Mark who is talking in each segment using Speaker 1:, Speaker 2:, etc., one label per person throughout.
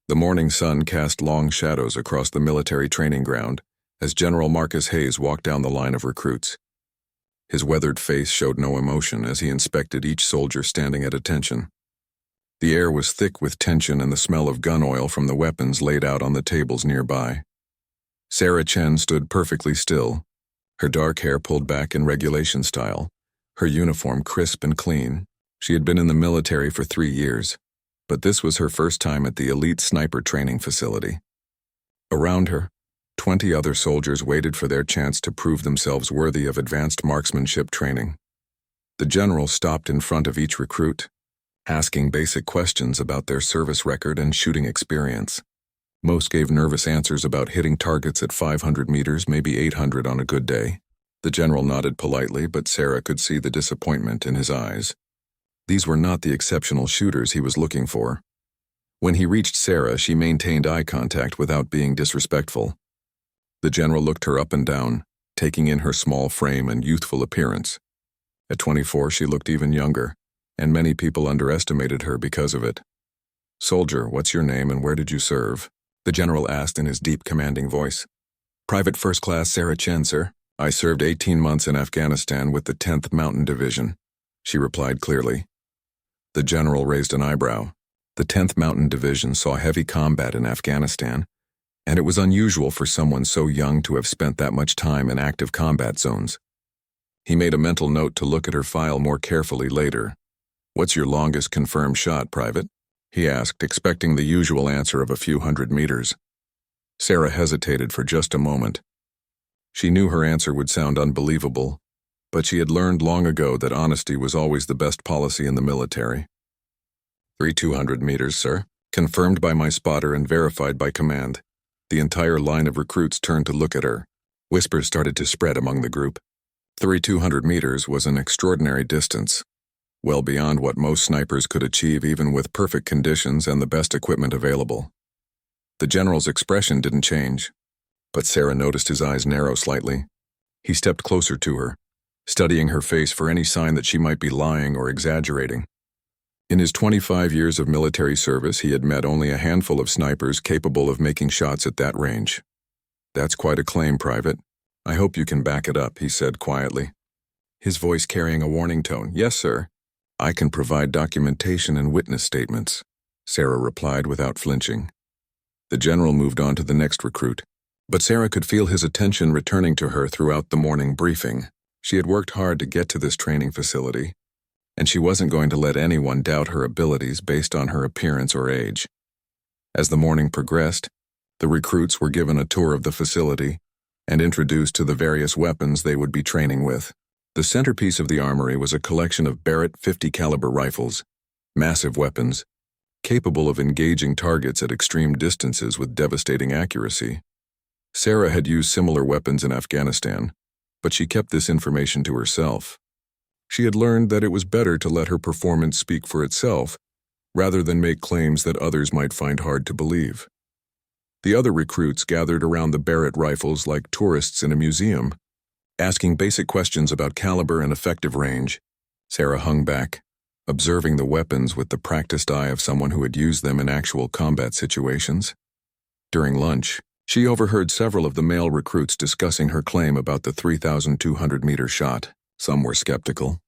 Speaker 1: The morning sun cast long shadows across the military training ground as General Marcus Hayes walked down the line of recruits. His weathered face showed no emotion as he inspected each soldier standing at attention. The air was thick with tension and the smell of gun oil from the weapons laid out on the tables nearby. Sarah Chen stood perfectly still, her dark hair pulled back in regulation style, her uniform crisp and clean. She had been in the military for 3 years, but this was her first time at the elite sniper training facility. Around her, 20 other soldiers waited for their chance to prove themselves worthy of advanced marksmanship training. The general stopped in front of each recruit, asking basic questions about their service record and shooting experience. Most gave nervous answers about hitting targets at 500 meters, maybe 800 on a good day. The general nodded politely, but Sarah could see the disappointment in his eyes. These were not the exceptional shooters he was looking for. When he reached Sarah, she maintained eye contact without being disrespectful. The general looked her up and down, taking in her small frame and youthful appearance. At 24, she looked even younger, and many people underestimated her because of it. "Soldier, what's your name and where did you serve?" the general asked in his deep, commanding voice. "Private First Class Sarah Chen, sir. I served 18 months in Afghanistan with the 10th Mountain Division," she replied clearly. The general raised an eyebrow. The 10th Mountain Division saw heavy combat in Afghanistan, and it was unusual for someone so young to have spent that much time in active combat zones. He made a mental note to look at her file more carefully later. "What's your longest confirmed shot, Private?" he asked, expecting the usual answer of a few hundred meters. Sarah hesitated for just a moment. She knew her answer would sound unbelievable, but she had learned long ago that honesty was always the best policy in the military. 3,200 meters, sir. Confirmed by my spotter and verified by command." The entire line of recruits turned to look at her. Whispers started to spread among the group. 3,200 meters was an extraordinary distance, well beyond what most snipers could achieve even with perfect conditions and the best equipment available. The general's expression didn't change, but Sarah noticed his eyes narrow slightly. He stepped closer to her, studying her face for any sign that she might be lying or exaggerating. In his 25 years of military service, he had met only a handful of snipers capable of making shots at that range. "That's quite a claim, Private. I hope you can back it up," he said quietly, his voice carrying a warning tone. "Yes, sir. I can provide documentation and witness statements," Sarah replied without flinching. The general moved on to the next recruit, but Sarah could feel his attention returning to her throughout the morning briefing. She had worked hard to get to this training facility, and she wasn't going to let anyone doubt her abilities based on her appearance or age. As the morning progressed, the recruits were given a tour of the facility and introduced to the various weapons they would be training with. The centerpiece of the armory was a collection of Barrett 50 caliber rifles, massive weapons, capable of engaging targets at extreme distances with devastating accuracy. Sarah had used similar weapons in Afghanistan, but she kept this information to herself. She had learned that it was better to let her performance speak for itself, rather than make claims that others might find hard to believe. The other recruits gathered around the Barrett rifles like tourists in a museum, asking basic questions about caliber and effective range. Sarah hung back, observing the weapons with the practiced eye of someone who had used them in actual combat situations. During lunch, she overheard several of the male recruits discussing her claim about the 3,200-meter shot. Some were skeptical.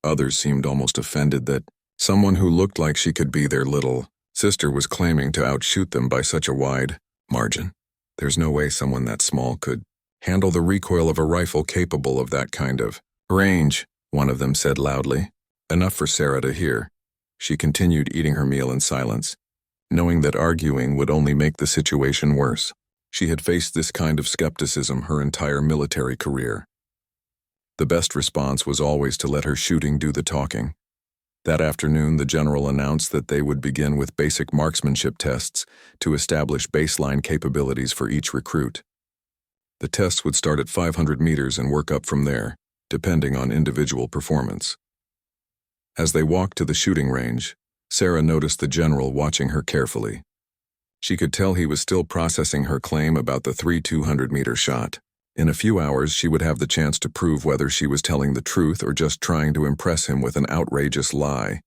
Speaker 1: Others seemed almost offended that someone who looked like she could be their little sister was claiming to outshoot them by such a wide margin. There's no way someone that small could handle the recoil of a rifle capable of that kind of range, one of them said loudly. Enough for Sarah to hear. She continued eating her meal in silence, knowing that arguing would only make the situation worse. She had faced this kind of skepticism her entire military career. The best response was always to let her shooting do the talking. That afternoon, the general announced that they would begin with basic marksmanship tests to establish baseline capabilities for each recruit. The tests would start at 500 meters and work up from there, depending on individual performance. As they walked to the shooting range, Sarah noticed the general watching her carefully. She could tell he was still processing her claim about the 3,200-meter shot. In a few hours, she would have the chance to prove whether she was telling the truth or just trying to impress him with an outrageous lie.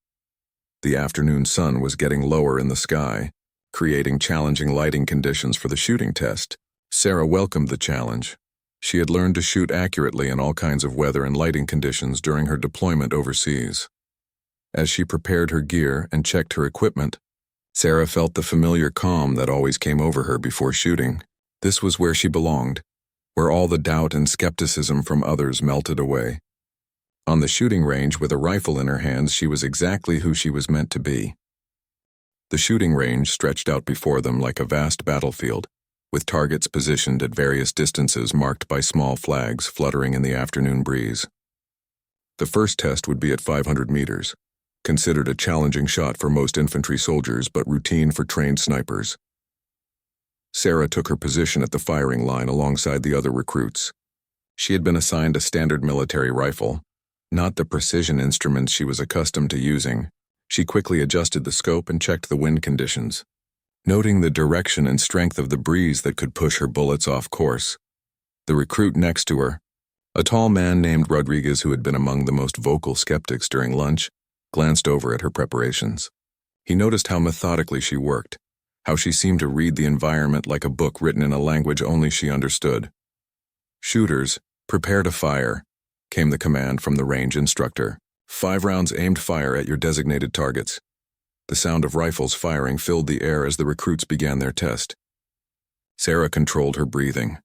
Speaker 1: The afternoon sun was getting lower in the sky, creating challenging lighting conditions for the shooting test. Sarah welcomed the challenge. She had learned to shoot accurately in all kinds of weather and lighting conditions during her deployment overseas. As she prepared her gear and checked her equipment, Sarah felt the familiar calm that always came over her before shooting. This was where she belonged, where all the doubt and skepticism from others melted away. On the shooting range with a rifle in her hands, she was exactly who she was meant to be. The shooting range stretched out before them like a vast battlefield, with targets positioned at various distances marked by small flags fluttering in the afternoon breeze. The first test would be at 500 meters, considered a challenging shot for most infantry soldiers but routine for trained snipers. Sarah took her position at the firing line alongside the other recruits. She had been assigned a standard military rifle, not the precision instruments she was accustomed to using. She quickly adjusted the scope and checked the wind conditions, noting the direction and strength of the breeze that could push her bullets off course. The recruit next to her, a tall man named Rodriguez who had been among the most vocal skeptics during lunch, glanced over at her preparations. He noticed how methodically she worked, how she seemed to read the environment like a book written in a language only she understood. "Shooters, prepare to fire," came the command from the range instructor. 5 rounds aimed fire at your designated targets. The sound of rifles firing filled the air as the recruits began their test. Sarah controlled her breathing,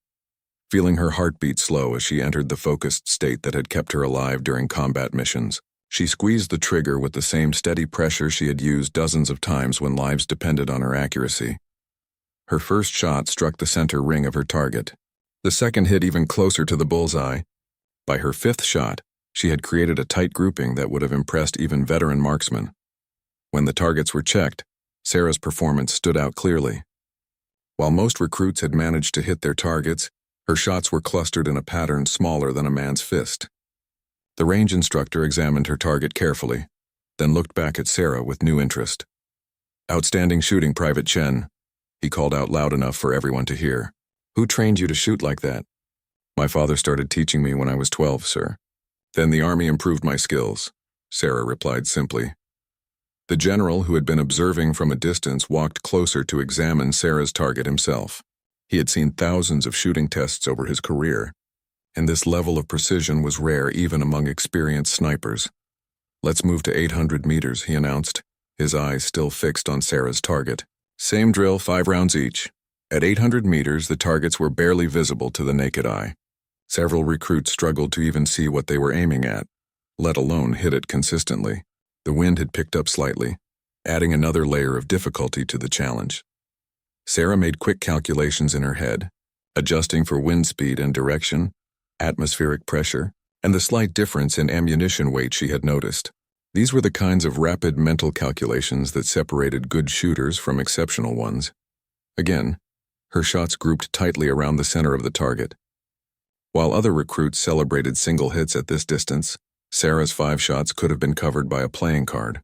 Speaker 1: feeling her heartbeat slow as she entered the focused state that had kept her alive during combat missions. She squeezed the trigger with the same steady pressure she had used dozens of times when lives depended on her accuracy. Her first shot struck the center ring of her target. The second hit even closer to the bullseye. By her 5th shot, she had created a tight grouping that would have impressed even veteran marksmen. When the targets were checked, Sarah's performance stood out clearly. While most recruits had managed to hit their targets, her shots were clustered in a pattern smaller than a man's fist. The range instructor examined her target carefully, then looked back at Sarah with new interest. "Outstanding shooting, Private Chen," he called out loud enough for everyone to hear. "Who trained you to shoot like that?" "My father started teaching me when I was 12, sir. Then the army improved my skills," Sarah replied simply. The general, who had been observing from a distance, walked closer to examine Sarah's target himself. He had seen thousands of shooting tests over his career, and this level of precision was rare even among experienced snipers. "Let's move to 800 meters, he announced, his eyes still fixed on Sarah's target. "Same drill, 5 rounds each." At 800 meters, the targets were barely visible to the naked eye. Several recruits struggled to even see what they were aiming at, let alone hit it consistently. The wind had picked up slightly, adding another layer of difficulty to the challenge. Sarah made quick calculations in her head, adjusting for wind speed and direction, atmospheric pressure, and the slight difference in ammunition weight she had noticed. These were the kinds of rapid mental calculations that separated good shooters from exceptional ones. Again, her shots grouped tightly around the center of the target. While other recruits celebrated single hits at this distance, Sarah's 5 shots could have been covered by a playing card.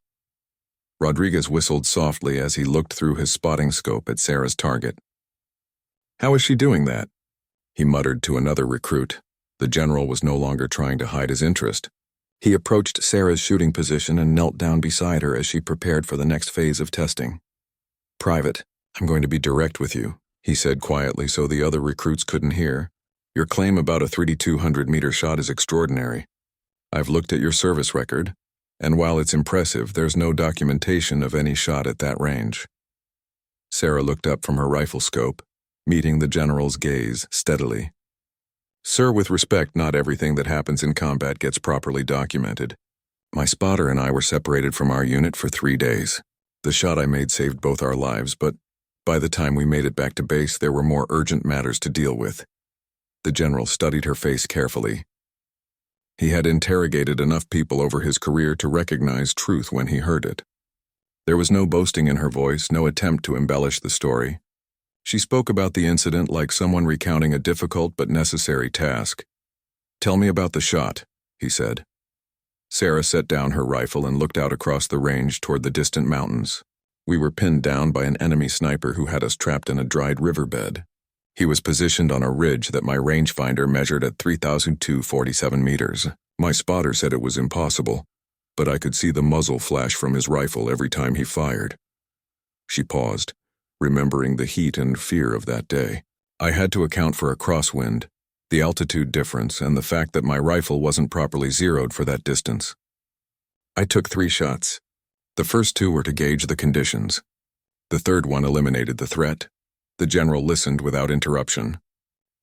Speaker 1: Rodriguez whistled softly as he looked through his spotting scope at Sarah's target. "How is she doing that?" he muttered to another recruit. The general was no longer trying to hide his interest. He approached Sarah's shooting position and knelt down beside her as she prepared for the next phase of testing. "Private, I'm going to be direct with you," he said quietly so the other recruits couldn't hear. "Your claim about a 3,200-meter shot is extraordinary. I've looked at your service record, and while it's impressive, there's no documentation of any shot at that range." Sarah looked up from her rifle scope, meeting the general's gaze steadily. "Sir, with respect, not everything that happens in combat gets properly documented. My spotter and I were separated from our unit for 3 days. The shot I made saved both our lives, but by the time we made it back to base, there were more urgent matters to deal with." The general studied her face carefully. He had interrogated enough people over his career to recognize truth when he heard it. There was no boasting in her voice, no attempt to embellish the story. She spoke about the incident like someone recounting a difficult but necessary task. "Tell me about the shot," he said. Sarah set down her rifle and looked out across the range toward the distant mountains. "We were pinned down by an enemy sniper who had us trapped in a dried riverbed. He was positioned on a ridge that my rangefinder measured at 3,247 meters. My spotter said it was impossible, but I could see the muzzle flash from his rifle every time he fired." She paused, remembering the heat and fear of that day. I had to account for a crosswind, the altitude difference, and the fact that my rifle wasn't properly zeroed for that distance. I took 3 shots. The first 2 were to gauge the conditions. The third one eliminated the threat. The general listened without interruption.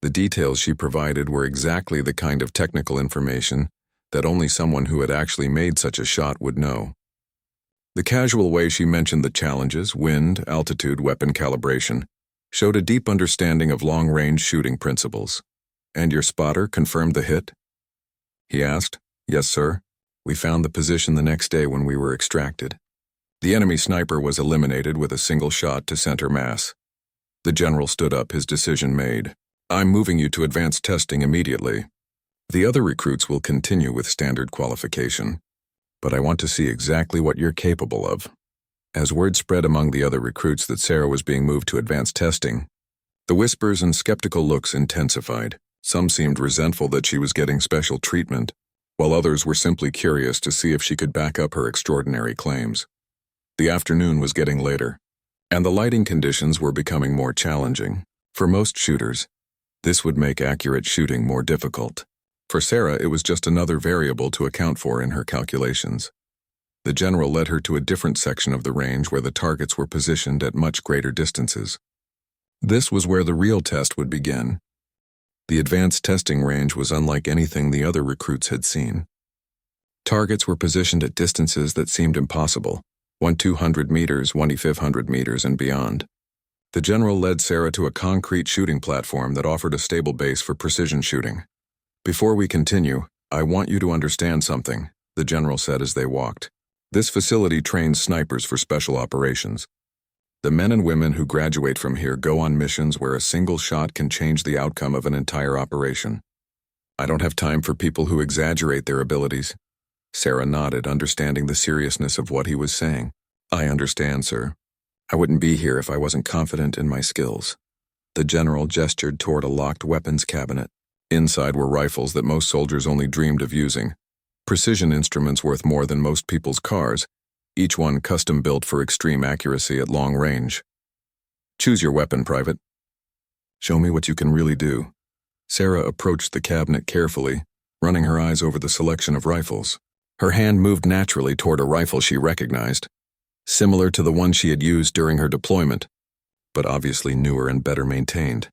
Speaker 1: The details she provided were exactly the kind of technical information that only someone who had actually made such a shot would know. The casual way she mentioned the challenges, wind, altitude, weapon calibration, showed a deep understanding of long-range shooting principles. "And your spotter confirmed the hit?" he asked. "Yes, sir. We found the position the next day when we were extracted. The enemy sniper was eliminated with a single shot to center mass." The general stood up, his decision made. "I'm moving you to advanced testing immediately. The other recruits will continue with standard qualification, but I want to see exactly what you're capable of." As word spread among the other recruits that Sarah was being moved to advanced testing, the whispers and skeptical looks intensified. Some seemed resentful that she was getting special treatment, while others were simply curious to see if she could back up her extraordinary claims. The afternoon was getting later, and the lighting conditions were becoming more challenging. For most shooters, this would make accurate shooting more difficult. For Sarah, it was just another variable to account for in her calculations. The general led her to a different section of the range where the targets were positioned at much greater distances. This was where the real test would begin. The advanced testing range was unlike anything the other recruits had seen. Targets were positioned at distances that seemed impossible, 1,200 meters, 1,500 meters, and beyond. The general led Sarah to a concrete shooting platform that offered a stable base for precision shooting. "Before we continue, I want you to understand something," the general said as they walked. "This facility trains snipers for special operations. The men and women who graduate from here go on missions where a single shot can change the outcome of an entire operation. I don't have time for people who exaggerate their abilities." Sarah nodded, understanding the seriousness of what he was saying. "I understand, sir. I wouldn't be here if I wasn't confident in my skills." The general gestured toward a locked weapons cabinet. Inside were rifles that most soldiers only dreamed of using. Precision instruments worth more than most people's cars, each one custom-built for extreme accuracy at long range. "Choose your weapon, Private. Show me what you can really do." Sarah approached the cabinet carefully, running her eyes over the selection of rifles. Her hand moved naturally toward a rifle she recognized, similar to the one she had used during her deployment, but obviously newer and better maintained.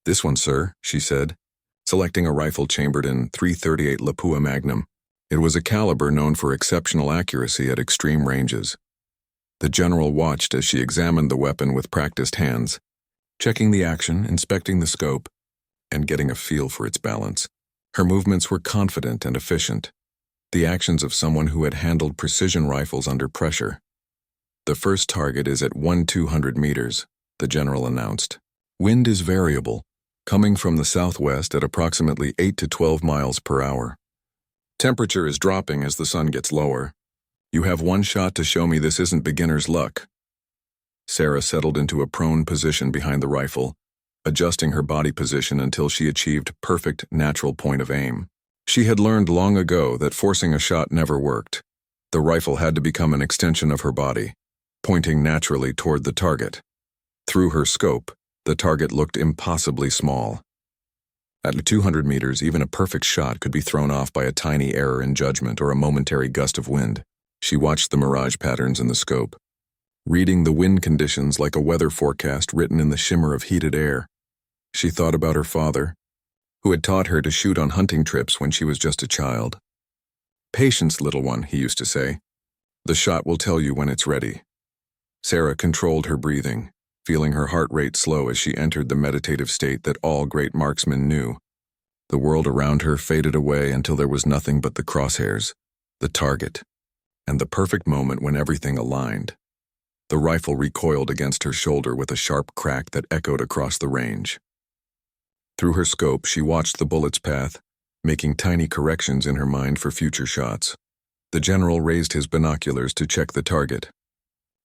Speaker 1: "This one, sir," she said, selecting a rifle chambered in .338 Lapua Magnum. It was a caliber known for exceptional accuracy at extreme ranges. The general watched as she examined the weapon with practiced hands, checking the action, inspecting the scope, and getting a feel for its balance. Her movements were confident and efficient, the actions of someone who had handled precision rifles under pressure. "The first target is at 1,200 meters, the general announced. "Wind is variable, coming from the southwest at approximately 8 to 12 miles per hour. Temperature is dropping as the sun gets lower. You have 1 shot to show me this isn't beginner's luck." Sarah settled into a prone position behind the rifle, adjusting her body position until she achieved perfect natural point of aim. She had learned long ago that forcing a shot never worked. The rifle had to become an extension of her body, pointing naturally toward the target. Through her scope, the target looked impossibly small. At 200 meters, even a perfect shot could be thrown off by a tiny error in judgment or a momentary gust of wind. She watched the mirage patterns in the scope, reading the wind conditions like a weather forecast written in the shimmer of heated air. She thought about her father, who had taught her to shoot on hunting trips when she was just a child. "Patience, little one," he used to say. "The shot will tell you when it's ready." Sarah controlled her breathing, feeling her heart rate slow as she entered the meditative state that all great marksmen knew. The world around her faded away until there was nothing but the crosshairs, the target, and the perfect moment when everything aligned. The rifle recoiled against her shoulder with a sharp crack that echoed across the range. Through her scope, she watched the bullet's path, making tiny corrections in her mind for future shots. The general raised his binoculars to check the target.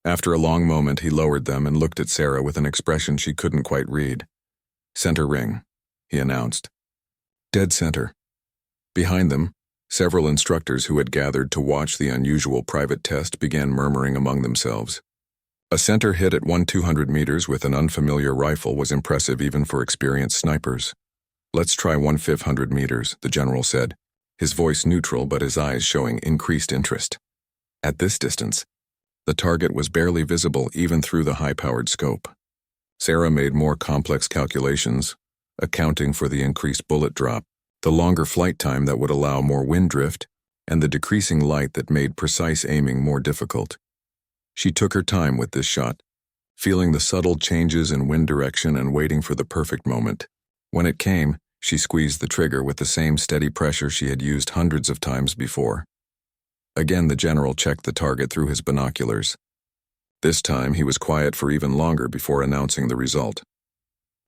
Speaker 1: After a long moment, he lowered them and looked at Sarah with an expression she couldn't quite read. "Center ring," he announced. "Dead center." Behind them, several instructors who had gathered to watch the unusual private test began murmuring among themselves. A center hit at 200 meters with an unfamiliar rifle was impressive even for experienced snipers. "Let's try 1/500 meters, the general said, his voice neutral but his eyes showing increased interest. At this distance, the target was barely visible even through the high-powered scope. Sarah made more complex calculations, accounting for the increased bullet drop, the longer flight time that would allow more wind drift, and the decreasing light that made precise aiming more difficult. She took her time with this shot, feeling the subtle changes in wind direction and waiting for the perfect moment. When it came, she squeezed the trigger with the same steady pressure she had used hundreds of times before. Again, the general checked the target through his binoculars. This time, he was quiet for even longer before announcing the result.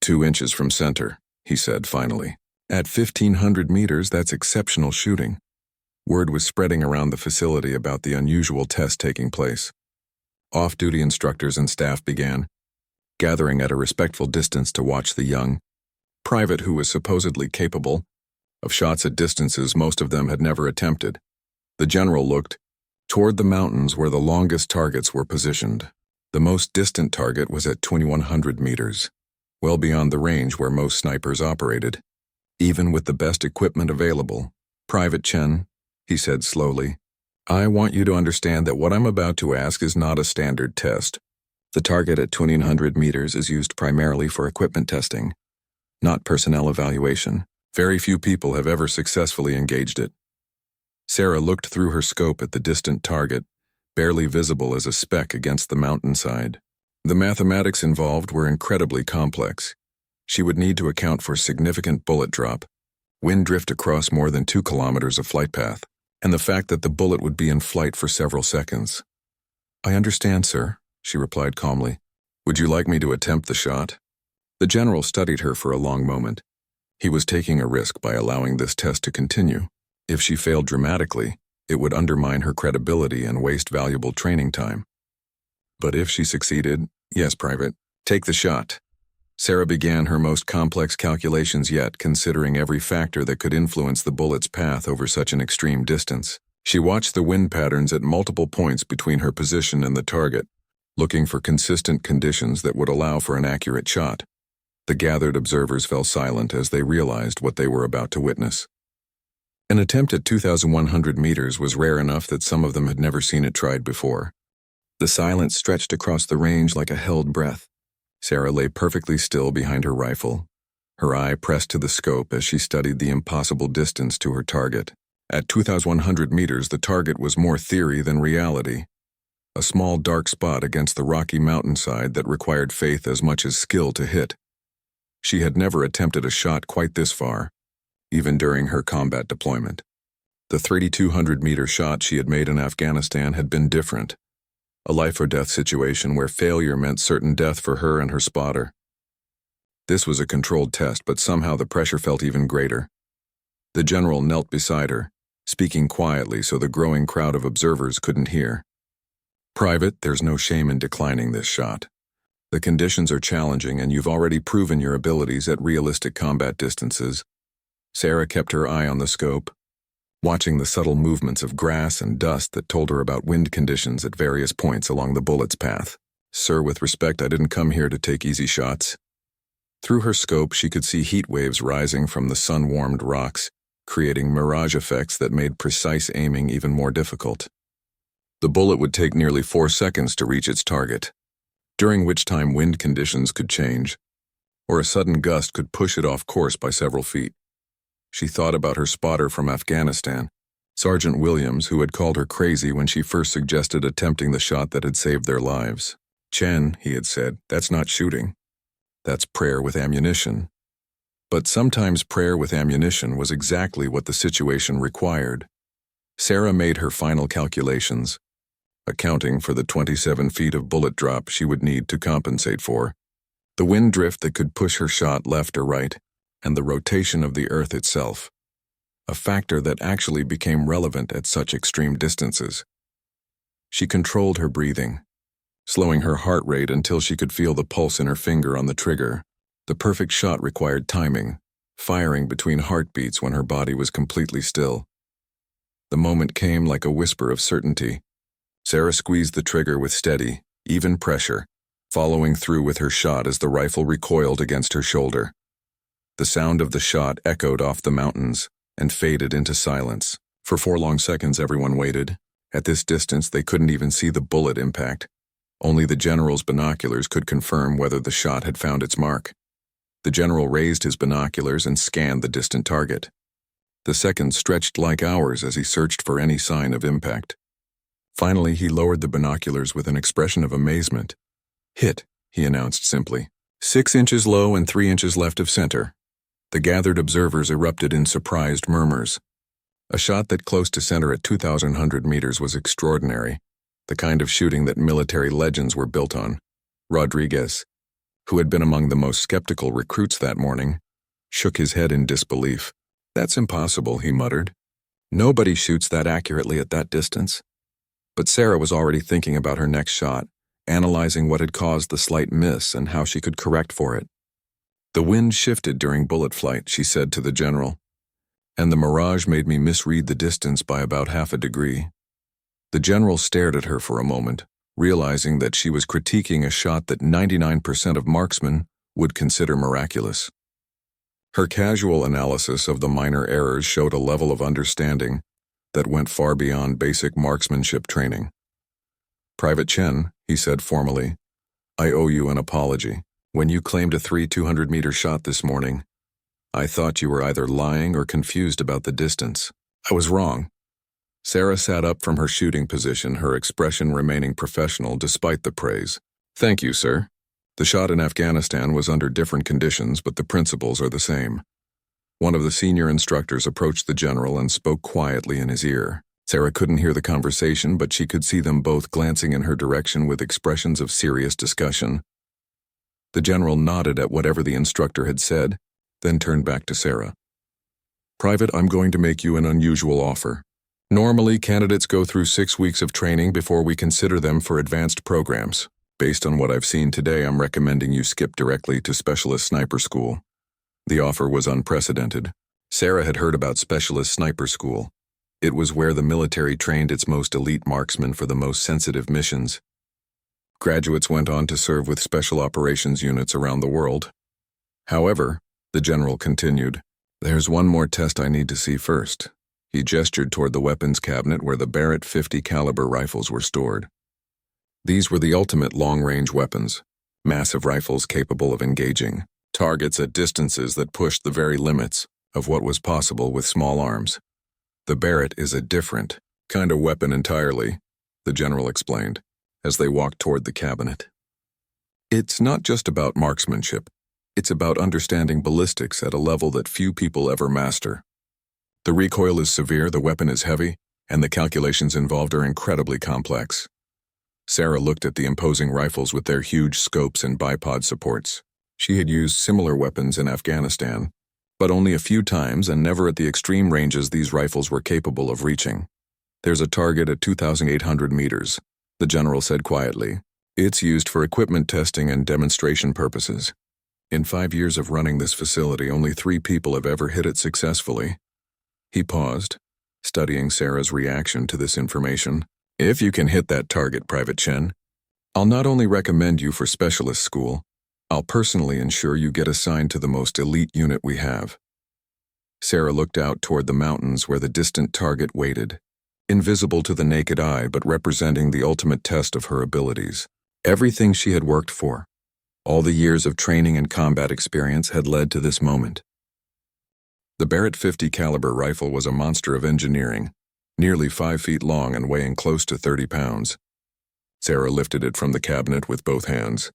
Speaker 1: 2 inches from center, he said finally. At 1,500 meters, that's exceptional shooting. Word was spreading around the facility about the unusual test taking place. Off-duty instructors and staff began, gathering at a respectful distance to watch the young private who was supposedly capable of shots at distances most of them had never attempted. The general looked toward the mountains where the longest targets were positioned. The most distant target was at 2,100 meters, well beyond the range where most snipers operated. Even with the best equipment available, Private Chen, he said slowly, "I want you to understand that what I'm about to ask is not a standard test. The target at 2,100 meters is used primarily for equipment testing, not personnel evaluation. Very few people have ever successfully engaged it." Sarah looked through her scope at the distant target, barely visible as a speck against the mountainside. The mathematics involved were incredibly complex. She would need to account for significant bullet drop, wind drift across more than 2 kilometers of flight path, and the fact that the bullet would be in flight for several seconds. "I understand, sir," she replied calmly. "Would you like me to attempt the shot?" The general studied her for a long moment. He was taking a risk by allowing this test to continue. If she failed dramatically, it would undermine her credibility and waste valuable training time. But if she succeeded, "Yes, Private, take the shot." Sarah began her most complex calculations yet, considering every factor that could influence the bullet's path over such an extreme distance. She watched the wind patterns at multiple points between her position and the target, looking for consistent conditions that would allow for an accurate shot. The gathered observers fell silent as they realized what they were about to witness. An attempt at 2,100 meters was rare enough that some of them had never seen it tried before. The silence stretched across the range like a held breath. Sarah lay perfectly still behind her rifle, her eye pressed to the scope as she studied the impossible distance to her target. At 2,100 meters, the target was more theory than reality. A small dark spot against the rocky mountainside that required faith as much as skill to hit. She had never attempted a shot quite this far, even during her combat deployment. The 3,200-meter shot she had made in Afghanistan had been different. A life-or-death situation where failure meant certain death for her and her spotter. This was a controlled test, but somehow the pressure felt even greater. The general knelt beside her, speaking quietly so the growing crowd of observers couldn't hear. "Private, there's no shame in declining this shot. The conditions are challenging and you've already proven your abilities at realistic combat distances." Sarah kept her eye on the scope, watching the subtle movements of grass and dust that told her about wind conditions at various points along the bullet's path. "Sir, with respect, I didn't come here to take easy shots." Through her scope, she could see heat waves rising from the sun-warmed rocks, creating mirage effects that made precise aiming even more difficult. The bullet would take nearly 4 seconds to reach its target, during which time wind conditions could change, or a sudden gust could push it off course by several feet. She thought about her spotter from Afghanistan, Sergeant Williams, who had called her crazy when she first suggested attempting the shot that had saved their lives. "Chen," he had said, "that's not shooting. That's prayer with ammunition." But sometimes prayer with ammunition was exactly what the situation required. Sarah made her final calculations, accounting for the 27 feet of bullet drop she would need to compensate for, the wind drift that could push her shot left or right, and the rotation of the Earth itself, a factor that actually became relevant at such extreme distances. She controlled her breathing, slowing her heart rate until she could feel the pulse in her finger on the trigger. The perfect shot required timing, firing between heartbeats when her body was completely still. The moment came like a whisper of certainty. Sarah squeezed the trigger with steady, even pressure, following through with her shot as the rifle recoiled against her shoulder. The sound of the shot echoed off the mountains and faded into silence. For 4 long seconds everyone waited. At this distance they couldn't even see the bullet impact. Only the general's binoculars could confirm whether the shot had found its mark. The general raised his binoculars and scanned the distant target. The seconds stretched like hours as he searched for any sign of impact. Finally, he lowered the binoculars with an expression of amazement. "Hit," he announced simply. 6 inches low and 3 inches left of center. The gathered observers erupted in surprised murmurs. A shot that close to center at 2,100 meters was extraordinary, the kind of shooting that military legends were built on. Rodriguez, who had been among the most skeptical recruits that morning, shook his head in disbelief. "That's impossible," he muttered. "Nobody shoots that accurately at that distance." But Sarah was already thinking about her next shot, analyzing what had caused the slight miss and how she could correct for it. "The wind shifted during bullet flight," she said to the general, "and the mirage made me misread the distance by about half a degree." The general stared at her for a moment, realizing that she was critiquing a shot that 99% of marksmen would consider miraculous. Her casual analysis of the minor errors showed a level of understanding that went far beyond basic marksmanship training. "Private Chen," he said formally, "I owe you an apology. When you claimed a 200-meter shot this morning, I thought you were either lying or confused about the distance. I was wrong." Sarah sat up from her shooting position, her expression remaining professional despite the praise. "Thank you, sir. The shot in Afghanistan was under different conditions, but the principles are the same." One of the senior instructors approached the general and spoke quietly in his ear. Sarah couldn't hear the conversation, but she could see them both glancing in her direction with expressions of serious discussion. The general nodded at whatever the instructor had said, then turned back to Sarah. "Private, I'm going to make you an unusual offer. Normally, candidates go through 6 weeks of training before we consider them for advanced programs. Based on what I've seen today, I'm recommending you skip directly to Specialist Sniper School." The offer was unprecedented. Sarah had heard about Specialist Sniper School. It was where the military trained its most elite marksmen for the most sensitive missions. Graduates went on to serve with special operations units around the world. "However," the general continued, "there's one more test I need to see first." He gestured toward the weapons cabinet where the Barrett .50 caliber rifles were stored. These were the ultimate long-range weapons, massive rifles capable of engaging targets at distances that pushed the very limits of what was possible with small arms. "The Barrett is a different kind of weapon entirely," the general explained, as they walked toward the cabinet. "It's not just about marksmanship. It's about understanding ballistics at a level that few people ever master. The recoil is severe, the weapon is heavy, and the calculations involved are incredibly complex." Sarah looked at the imposing rifles with their huge scopes and bipod supports. She had used similar weapons in Afghanistan, but only a few times and never at the extreme ranges these rifles were capable of reaching. "There's a target at 2,800 meters, the general said quietly. "It's used for equipment testing and demonstration purposes. In 5 years of running this facility, only 3 people have ever hit it successfully." He paused, studying Sarah's reaction to this information. "If you can hit that target, Private Chen, I'll not only recommend you for specialist school, I'll personally ensure you get assigned to the most elite unit we have." Sarah looked out toward the mountains where the distant target waited, invisible to the naked eye but representing the ultimate test of her abilities. Everything she had worked for, all the years of training and combat experience had led to this moment. The Barrett .50 caliber rifle was a monster of engineering, nearly 5 feet long and weighing close to 30 pounds. Sarah lifted it from the cabinet with both hands,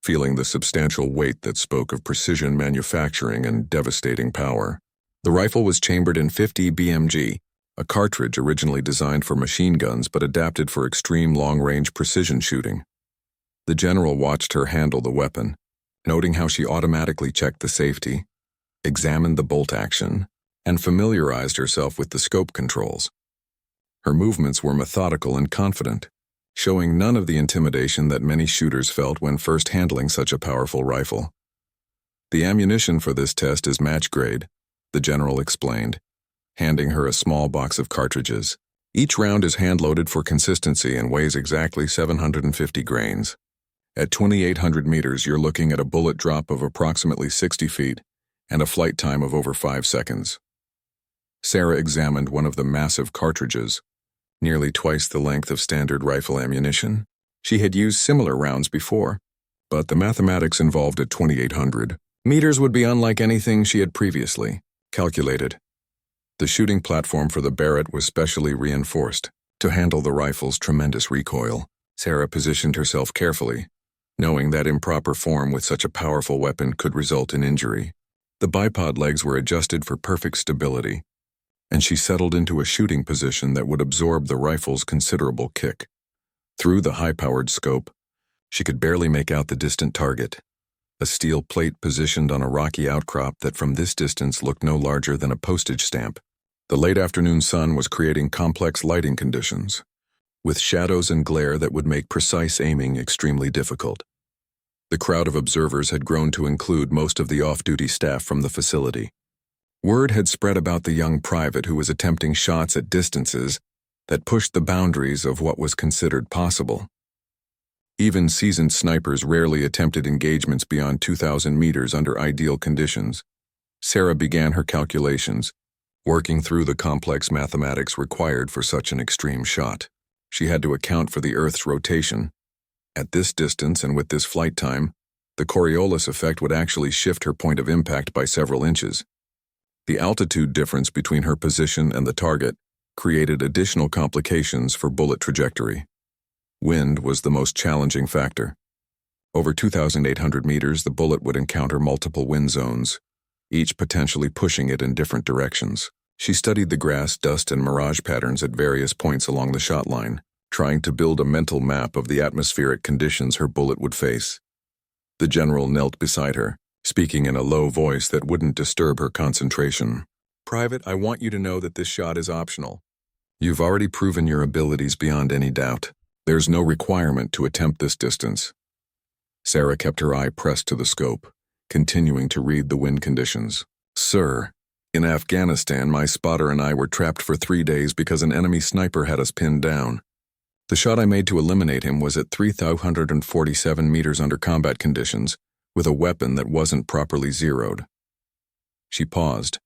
Speaker 1: feeling the substantial weight that spoke of precision manufacturing and devastating power. The rifle was chambered in .50 BMG, a cartridge originally designed for machine guns but adapted for extreme long-range precision shooting. The general watched her handle the weapon, noting how she automatically checked the safety, examined the bolt action, and familiarized herself with the scope controls. Her movements were methodical and confident, showing none of the intimidation that many shooters felt when first handling such a powerful rifle. "The ammunition for this test is match grade," the general explained, handing her a small box of cartridges. Each round is hand-loaded for consistency and weighs exactly 750 grains. At 2,800 meters, you're looking at a bullet drop of approximately 60 feet and a flight time of over 5 seconds. Sarah examined one of the massive cartridges, nearly twice the length of standard rifle ammunition. She had used similar rounds before, but the mathematics involved at 2,800 meters would be unlike anything she had previously calculated. The shooting platform for the Barrett was specially reinforced to handle the rifle's tremendous recoil. Sarah positioned herself carefully, knowing that improper form with such a powerful weapon could result in injury. The bipod legs were adjusted for perfect stability, and she settled into a shooting position that would absorb the rifle's considerable kick. Through the high-powered scope, she could barely make out the distant target, a steel plate positioned on a rocky outcrop that from this distance looked no larger than a postage stamp. The late afternoon sun was creating complex lighting conditions, with shadows and glare that would make precise aiming extremely difficult. The crowd of observers had grown to include most of the off-duty staff from the facility. Word had spread about the young private who was attempting shots at distances that pushed the boundaries of what was considered possible. Even seasoned snipers rarely attempted engagements beyond 2,000 meters under ideal conditions. Sarah began her calculations, working through the complex mathematics required for such an extreme shot. She had to account for the Earth's rotation. At this distance and with this flight time, the Coriolis effect would actually shift her point of impact by several inches. The altitude difference between her position and the target created additional complications for bullet trajectory. Wind was the most challenging factor. Over 2,800 meters, the bullet would encounter multiple wind zones, each potentially pushing it in different directions. She studied the grass, dust, and mirage patterns at various points along the shot line, trying to build a mental map of the atmospheric conditions her bullet would face. The general knelt beside her, speaking in a low voice that wouldn't disturb her concentration. "Private, I want you to know that this shot is optional. You've already proven your abilities beyond any doubt. There's no requirement to attempt this distance." Sarah kept her eye pressed to the scope, continuing to read the wind conditions. "Sir, in Afghanistan, my spotter and I were trapped for 3 days because an enemy sniper had us pinned down. The shot I made to eliminate him was at 3,247 meters under combat conditions, with a weapon that wasn't properly zeroed." She paused,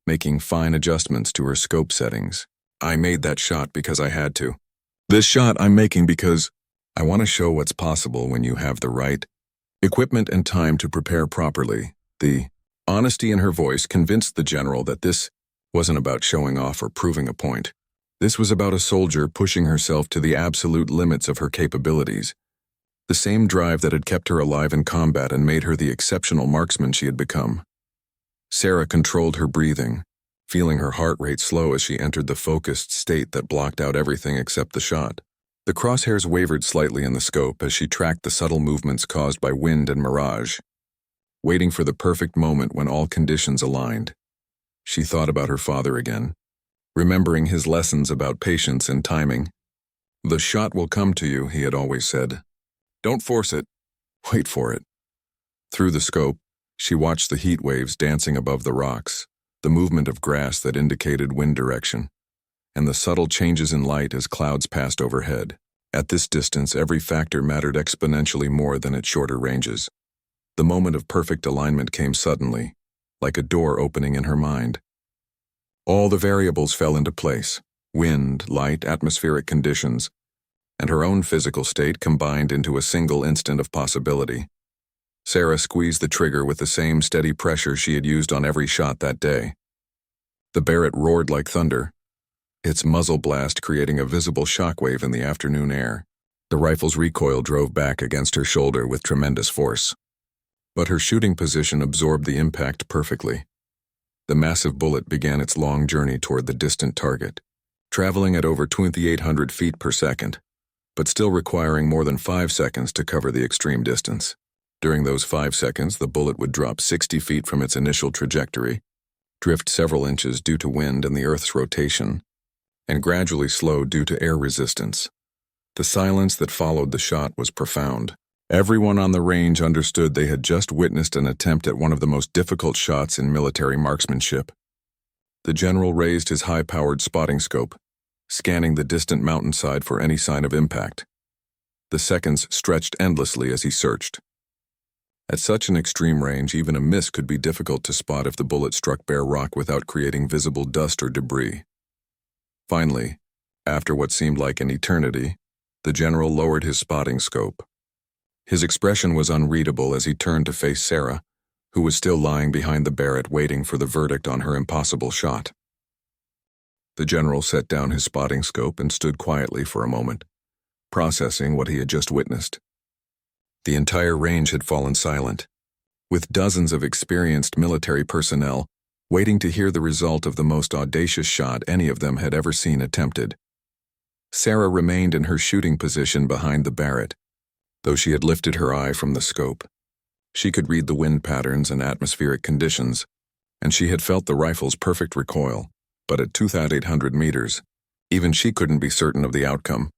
Speaker 1: making fine adjustments to her scope settings. "I made that shot because I had to. This shot I'm making because I want to show what's possible when you have the right equipment and time to prepare properly." The honesty in her voice convinced the general that this wasn't about showing off or proving a point. This was about a soldier pushing herself to the absolute limits of her capabilities. The same drive that had kept her alive in combat and made her the exceptional marksman she had become. Sarah controlled her breathing, feeling her heart rate slow as she entered the focused state that blocked out everything except the shot. The crosshairs wavered slightly in the scope as she tracked the subtle movements caused by wind and mirage. Waiting for the perfect moment when all conditions aligned, she thought about her father again, remembering his lessons about patience and timing. "The shot will come to you," he had always said. "Don't force it. Wait for it." Through the scope, she watched the heat waves dancing above the rocks, the movement of grass that indicated wind direction, and the subtle changes in light as clouds passed overhead. At this distance, every factor mattered exponentially more than at shorter ranges. The moment of perfect alignment came suddenly, like a door opening in her mind. All the variables fell into place: wind, light, atmospheric conditions, and her own physical state combined into a single instant of possibility. Sarah squeezed the trigger with the same steady pressure she had used on every shot that day. The Barrett roared like thunder, its muzzle blast creating a visible shockwave in the afternoon air. The rifle's recoil drove back against her shoulder with tremendous force. But her shooting position absorbed the impact perfectly. The massive bullet began its long journey toward the distant target, traveling at over 2,800 feet per second, but still requiring more than 5 seconds to cover the extreme distance. During those 5 seconds, the bullet would drop 60 feet from its initial trajectory, drift several inches due to wind and the Earth's rotation, and gradually slow due to air resistance. The silence that followed the shot was profound. Everyone on the range understood they had just witnessed an attempt at one of the most difficult shots in military marksmanship. The general raised his high-powered spotting scope, scanning the distant mountainside for any sign of impact. The seconds stretched endlessly as he searched. At such an extreme range, even a miss could be difficult to spot if the bullet struck bare rock without creating visible dust or debris. Finally, after what seemed like an eternity, the general lowered his spotting scope. His expression was unreadable as he turned to face Sarah, who was still lying behind the Barrett waiting for the verdict on her impossible shot. The general set down his spotting scope and stood quietly for a moment, processing what he had just witnessed. The entire range had fallen silent, with dozens of experienced military personnel waiting to hear the result of the most audacious shot any of them had ever seen attempted. Sarah remained in her shooting position behind the Barrett, though she had lifted her eye from the scope. She could read the wind patterns and atmospheric conditions, and she had felt the rifle's perfect recoil, but at 2,800 meters, even she couldn't be certain of the outcome.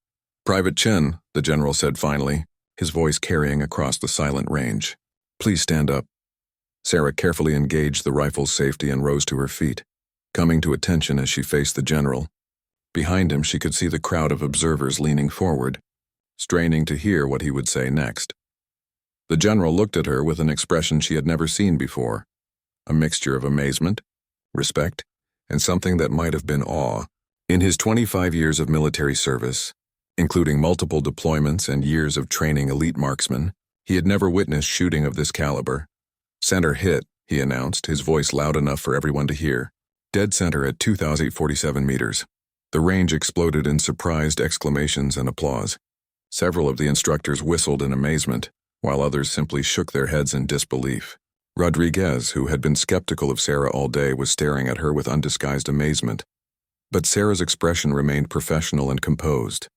Speaker 1: "Private Chen," the general said finally, his voice carrying across the silent range. "Please stand up." Sarah carefully engaged the rifle's safety and rose to her feet, coming to attention as she faced the general. Behind him, she could see the crowd of observers leaning forward, straining to hear what he would say next. The general looked at her with an expression she had never seen before, a mixture of amazement, respect, and something that might have been awe. In his 25 years of military service, including multiple deployments and years of training elite marksmen, he had never witnessed shooting of this caliber. "Center hit," he announced, his voice loud enough for everyone to hear. "Dead center at 2,847 meters. The range exploded in surprised exclamations and applause. Several of the instructors whistled in amazement, while others simply shook their heads in disbelief. Rodriguez, who had been skeptical of Sarah all day, was staring at her with undisguised amazement. But Sarah's expression remained professional and composed.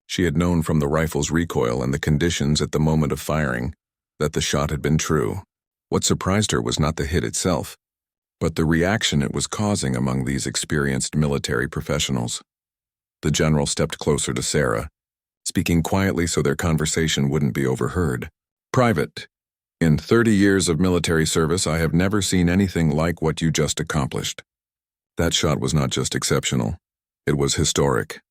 Speaker 1: She had known from the rifle's recoil and the conditions at the moment of firing that the shot had been true. What surprised her was not the hit itself, but the reaction it was causing among these experienced military professionals. The general stepped closer to Sarah, speaking quietly so their conversation wouldn't be overheard. "Private, in 30 years of military service, I have never seen anything like what you just accomplished. That shot was not just exceptional, it was historic."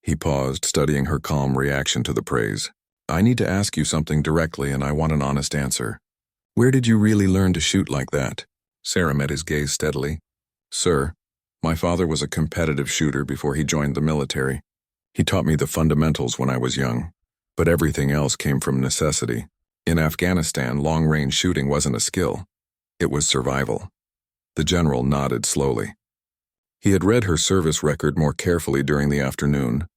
Speaker 1: He paused, studying her calm reaction to the praise. "I need to ask you something directly, and I want an honest answer. Where did you really learn to shoot like that?" Sarah met his gaze steadily. "Sir, my father was a competitive shooter before he joined the military. He taught me the fundamentals when I was young, but everything else came from necessity. In Afghanistan, long-range shooting wasn't a skill. It was survival." The general nodded slowly. He had read her service record more carefully during the afternoon,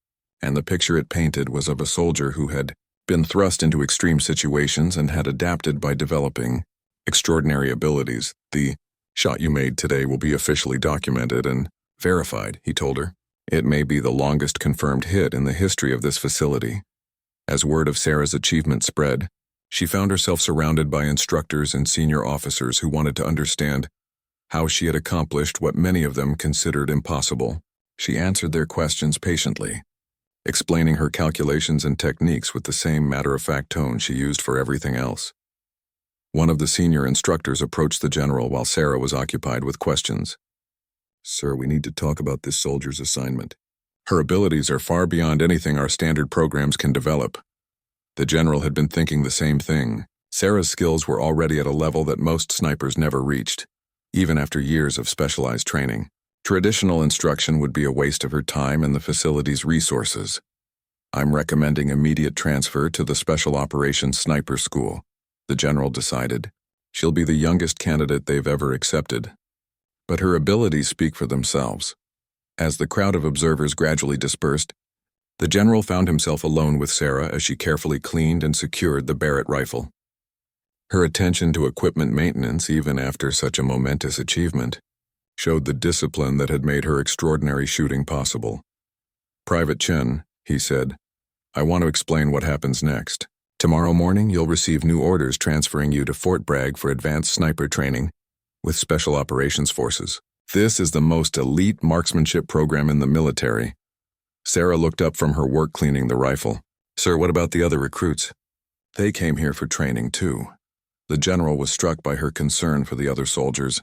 Speaker 1: and the picture it painted was of a soldier who had been thrust into extreme situations and had adapted by developing extraordinary abilities. "The shot you made today will be officially documented and verified," he told her. "It may be the longest confirmed hit in the history of this facility." As word of Sarah's achievement spread, she found herself surrounded by instructors and senior officers who wanted to understand how she had accomplished what many of them considered impossible. She answered their questions patiently, explaining her calculations and techniques with the same matter-of-fact tone she used for everything else. One of the senior instructors approached the general while Sarah was occupied with questions. "Sir, we need to talk about this soldier's assignment. Her abilities are far beyond anything our standard programs can develop." The general had been thinking the same thing. Sarah's skills were already at a level that most snipers never reached, even after years of specialized training. Traditional instruction would be a waste of her time and the facility's resources. "I'm recommending immediate transfer to the Special Operations Sniper School," the general decided. "She'll be the youngest candidate they've ever accepted, but her abilities speak for themselves." As the crowd of observers gradually dispersed, the general found himself alone with Sarah as she carefully cleaned and secured the Barrett rifle. Her attention to equipment maintenance, even after such a momentous achievement, showed the discipline that had made her extraordinary shooting possible. "Private Chen," he said, "I want to explain what happens next. Tomorrow morning you'll receive new orders transferring you to Fort Bragg for advanced sniper training with Special Operations Forces. This is the most elite marksmanship program in the military." Sarah looked up from her work cleaning the rifle. "Sir, what about the other recruits?" "They came here for training too." The general was struck by her concern for the other soldiers,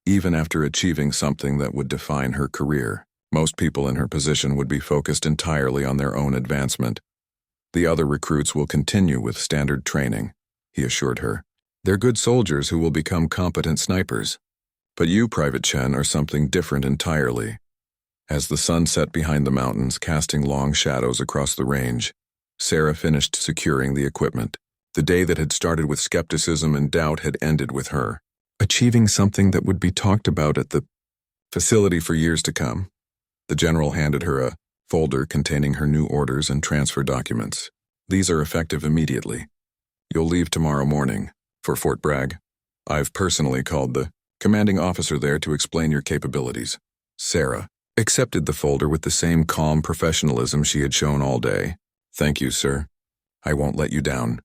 Speaker 1: even after achieving something that would define her career. Most people in her position would be focused entirely on their own advancement. The other recruits will continue with standard training, he assured her. They're good soldiers who will become competent snipers. But you, Private Chen, are something different entirely. As the sun set behind the mountains, casting long shadows across the range, Sarah finished securing the equipment. The day that had started with skepticism and doubt had ended with her, achieving something that would be talked about at the facility for years to come. The general handed her a folder containing her new orders and transfer documents. These are effective immediately. You'll leave tomorrow morning for Fort Bragg. I've personally called the commanding officer there to explain your capabilities. Sarah accepted the folder with the same calm professionalism she had shown all day. Thank you, sir. I won't let you down.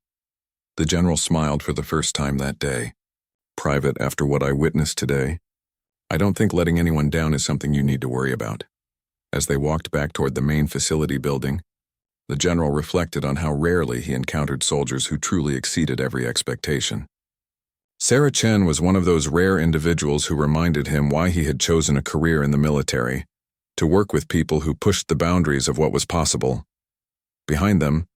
Speaker 1: The general smiled for the first time that day. Private, after what I witnessed today, I don't think letting anyone down is something you need to worry about. As they walked back toward the main facility building, the general reflected on how rarely he encountered soldiers who truly exceeded every expectation. Sarah Chen was one of those rare individuals who reminded him why he had chosen a career in the military, to work with people who pushed the boundaries of what was possible. Behind them,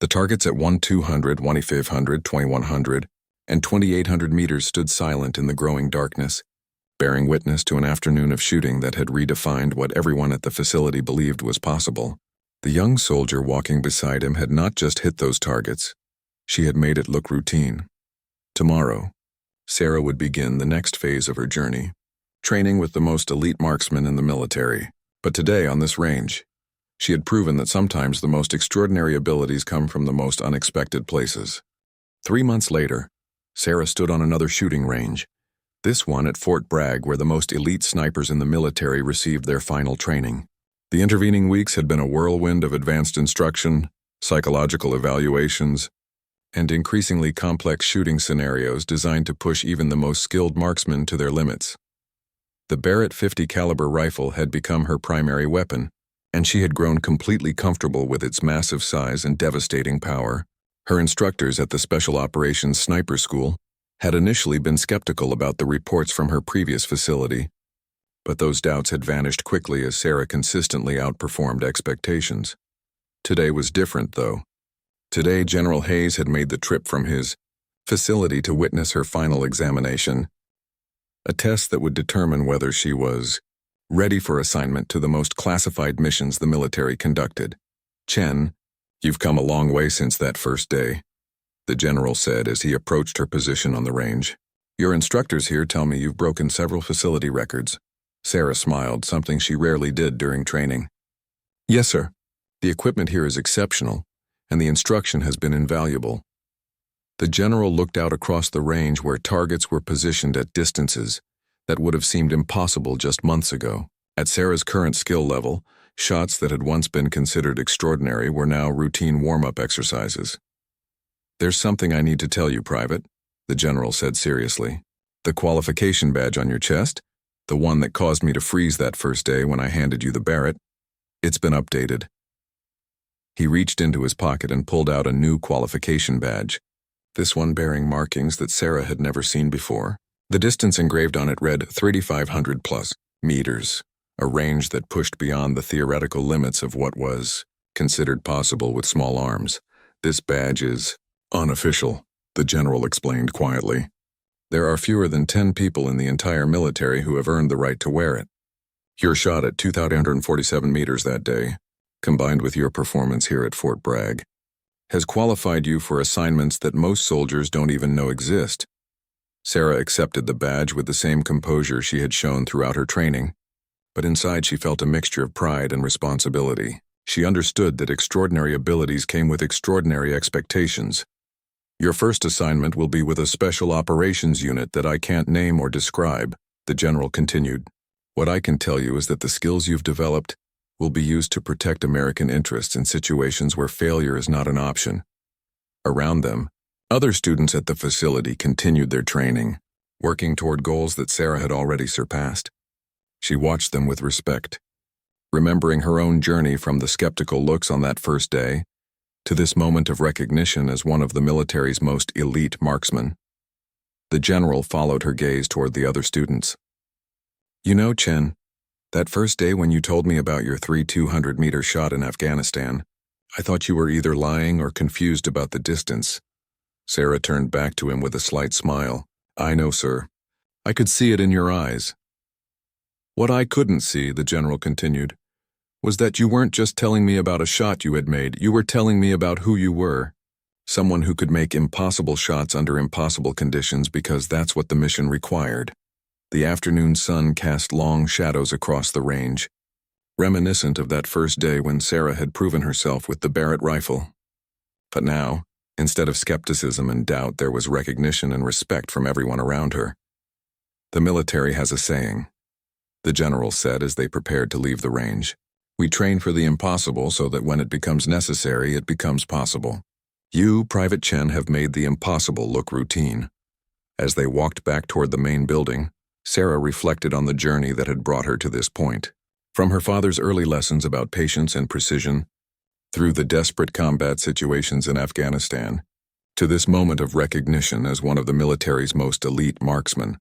Speaker 1: the targets at 1,200, 2,500, 2,100, and 2,800 meters stood silent in the growing darkness, bearing witness to an afternoon of shooting that had redefined what everyone at the facility believed was possible. The young soldier walking beside him had not just hit those targets, she had made it look routine. Tomorrow, Sarah would begin the next phase of her journey, training with the most elite marksmen in the military. But today, on this range, she had proven that sometimes the most extraordinary abilities come from the most unexpected places. 3 months later, Sarah stood on another shooting range, this one at Fort Bragg, where the most elite snipers in the military received their final training. The intervening weeks had been a whirlwind of advanced instruction, psychological evaluations, and increasingly complex shooting scenarios designed to push even the most skilled marksmen to their limits. The Barrett .50 caliber rifle had become her primary weapon, and she had grown completely comfortable with its massive size and devastating power. Her instructors at the Special Operations Sniper School had initially been skeptical about the reports from her previous facility, but those doubts had vanished quickly as Sarah consistently outperformed expectations. Today was different, though. Today, General Hayes had made the trip from his facility to witness her final examination, a test that would determine whether she was ready for assignment to the most classified missions the military conducted. Chen, you've come a long way since that first day, the general said as he approached her position on the range. Your instructors here tell me you've broken several facility records. Sarah smiled, something she rarely did during training. Yes, sir. The equipment here is exceptional, and the instruction has been invaluable. The general looked out across the range where targets were positioned at distances that would have seemed impossible just months ago. At Sarah's current skill level, shots that had once been considered extraordinary were now routine warm-up exercises. There's something I need to tell you, Private, the general said seriously. The qualification badge on your chest, the one that caused me to freeze that first day when I handed you the Barrett, it's been updated. He reached into his pocket and pulled out a new qualification badge, this one bearing markings that Sarah had never seen before. The distance engraved on it read 3,500 plus meters, a range that pushed beyond the theoretical limits of what was considered possible with small arms. This badge is unofficial, the general explained quietly. There are fewer than 10 people in the entire military who have earned the right to wear it. Your shot at 2,247 meters that day, combined with your performance here at Fort Bragg, has qualified you for assignments that most soldiers don't even know exist. Sarah accepted the badge with the same composure she had shown throughout her training, but inside she felt a mixture of pride and responsibility. She understood that extraordinary abilities came with extraordinary expectations. Your first assignment will be with a special operations unit that I can't name or describe, the general continued. What I can tell you is that the skills you've developed will be used to protect American interests in situations where failure is not an option. Around them, other students at the facility continued their training, working toward goals that Sarah had already surpassed. She watched them with respect, remembering her own journey from the skeptical looks on that first day to this moment of recognition as one of the military's most elite marksmen. The general followed her gaze toward the other students. You know, Chen, That first day when you told me about your 200-meter shot in Afghanistan, I thought you were either lying or confused about the distance. Sarah turned back to him with a slight smile. I know, sir. I could see it in your eyes. What I couldn't see, the general continued, was that you weren't just telling me about a shot you had made, you were telling me about who you were. Someone who could make impossible shots under impossible conditions because that's what the mission required. The afternoon sun cast long shadows across the range, reminiscent of that first day when Sarah had proven herself with the Barrett rifle. But now, instead of skepticism and doubt, there was recognition and respect from everyone around her. The military has a saying, the general said as they prepared to leave the range. We train for the impossible so that when it becomes necessary, it becomes possible. You, Private Chen, have made the impossible look routine. As they walked back toward the main building, Sarah reflected on the journey that had brought her to this point. From her father's early lessons about patience and precision, through the desperate combat situations in Afghanistan, to this moment of recognition as one of the military's most elite marksmen.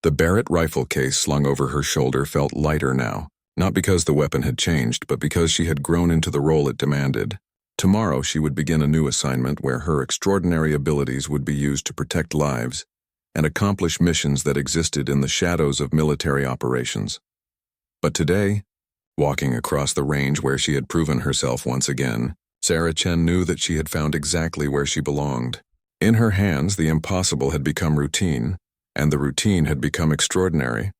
Speaker 1: The Barrett rifle case slung over her shoulder felt lighter now, not because the weapon had changed, but because she had grown into the role it demanded. Tomorrow she would begin a new assignment where her extraordinary abilities would be used to protect lives and accomplish missions that existed in the shadows of military operations. But today, walking across the range where she had proven herself once again, Sarah Chen knew that she had found exactly where she belonged. In her hands, the impossible had become routine, and the routine had become extraordinary.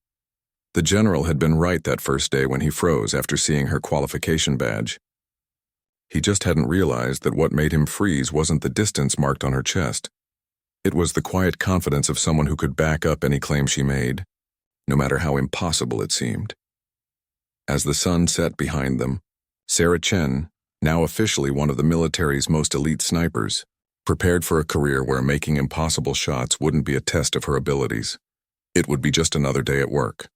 Speaker 1: The general had been right that first day when he froze after seeing her qualification badge. He just hadn't realized that what made him freeze wasn't the distance marked on her chest. It was the quiet confidence of someone who could back up any claim she made, no matter how impossible it seemed. As the sun set behind them, Sarah Chen, now officially one of the military's most elite snipers, prepared for a career where making impossible shots wouldn't be a test of her abilities. It would be just another day at work.